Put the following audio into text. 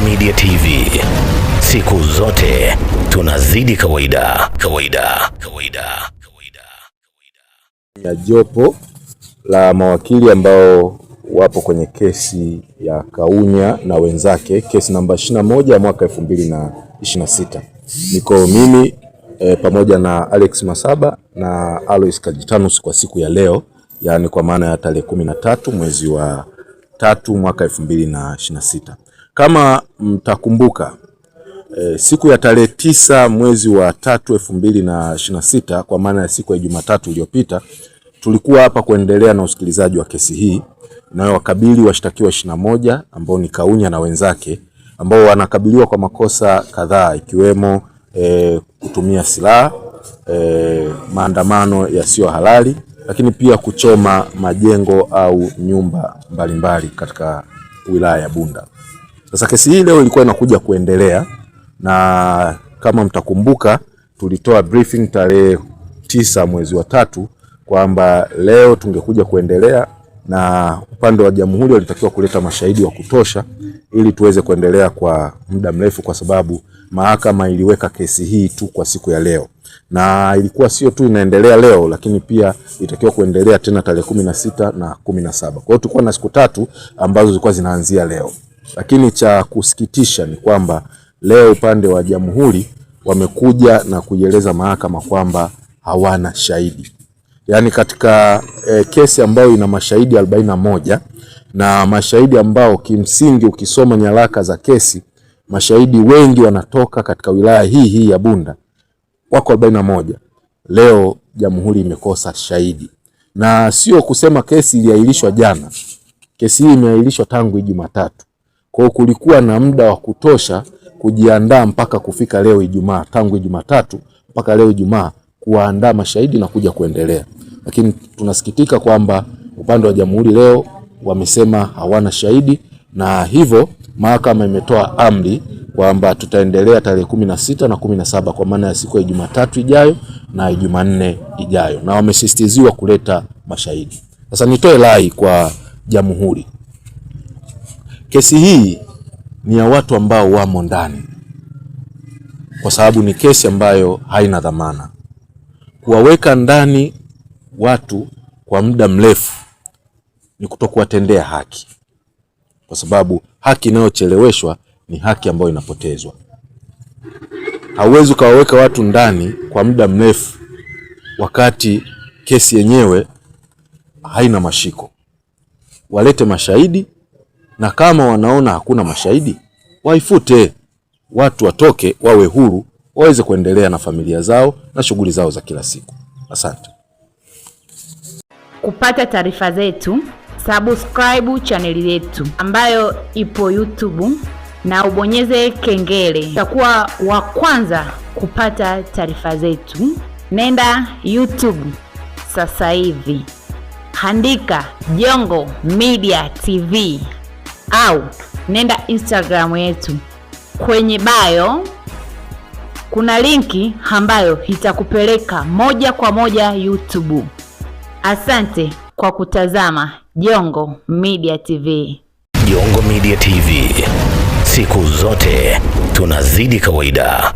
Media TV, siku zote tunazidi kawaida. Ya jopo la mawakili ambao wapo kwenye kesi ya Kaunya na wenzake, kesi namba 21 ya mwaka 2026. Niko mimi pamoja na Alex Masaba na Alois Kajitanus kwa siku ya leo, yani kwa maana ya tarehe 13 mwezi wa 3 mwaka 2026. Kama mtakumbuka, siku ya tarehe 9 mwezi wa 3 2026, kwa maana ya siku ya Jumatatu iliyopita, tulikuwa hapa kuendelea na usikilizaji wa kesi hii inayowakabili washtakiwa 21 ambao ni Kaunya na wenzake, ambao wanakabiliwa kwa makosa kadhaa ikiwemo kutumia silaha, maandamano yasiyo halali, lakini pia kuchoma majengo au nyumba mbalimbali katika wilaya ya Bunda. Sasa kesi hii leo ilikuwa inakuja kuendelea, na kama mtakumbuka tulitoa briefing tarehe 9 mwezi wa 3 kwamba leo tungekuja kuendelea, na upande wa jamhuri walitakiwa kuleta mashahidi wa kutosha ili tuweze kuendelea kwa muda mrefu, kwa sababu mahakama iliweka kesi hii tu kwa siku ya leo, na ilikuwa sio tu inaendelea leo, lakini pia itakiwa kuendelea tena tarehe 16 na 17. Kwa hiyo tulikuwa na siku 3 ambazo zilikuwa zinaanzia leo. Lakini cha kusikitisha ni kwamba leo upande wa jamhuri wamekuja na kuieleza mahakama kwamba hawana shahidi. Yaani katika kesi ambayo ina mashahidi 41 na mashahidi ambao kimsingi ukisoma nyaraka za kesi mashahidi wengi wanatoka katika wilaya hii ya Bunda, wako 41. Leo jamhuri imekosa shahidi, na sio kusema kesi iliahirishwa jana. Kesi hii imeahirishwa tangu Jumatatu. Kwa hiyo kulikuwa na muda wa kutosha kujiandaa mpaka kufika leo Ijumaa, tangu Jumatatu mpaka leo Ijumaa, kuandaa mashahidi na kuja kuendelea. Lakini tunasikitika kwamba upande wa jamhuri leo wamesema hawana shahidi, na hivyo mahakama imetoa amri kwamba tutaendelea tarehe 16 na 17, kwa maana ya siku ya Jumatatu ijayo na Jumanne ijayo, na wamesisitiziwa kuleta mashahidi. Sasa nitoe rai kwa jamhuri, kesi hii ni ya watu ambao wamo ndani, kwa sababu ni kesi ambayo haina dhamana. Kuwaweka ndani watu kwa muda mrefu ni kutokuwatendea haki, kwa sababu haki inayocheleweshwa ni haki ambayo inapotezwa. Hauwezi ukawaweka watu ndani kwa muda mrefu wakati kesi yenyewe haina mashiko. Walete mashahidi, na kama wanaona hakuna mashahidi waifute, watu watoke, wawe huru, waweze kuendelea na familia zao na shughuli zao za kila siku. Asante. Kupata taarifa zetu, subscribe channel yetu ambayo ipo YouTube na ubonyeze kengele, utakuwa wa kwanza kupata taarifa zetu. Nenda YouTube sasa hivi, andika Jongo Media TV, au nenda Instagram yetu, kwenye bio kuna linki ambayo itakupeleka moja kwa moja YouTube. Asante kwa kutazama Jongo Media TV. Jongo Media TV, siku zote tunazidi kawaida.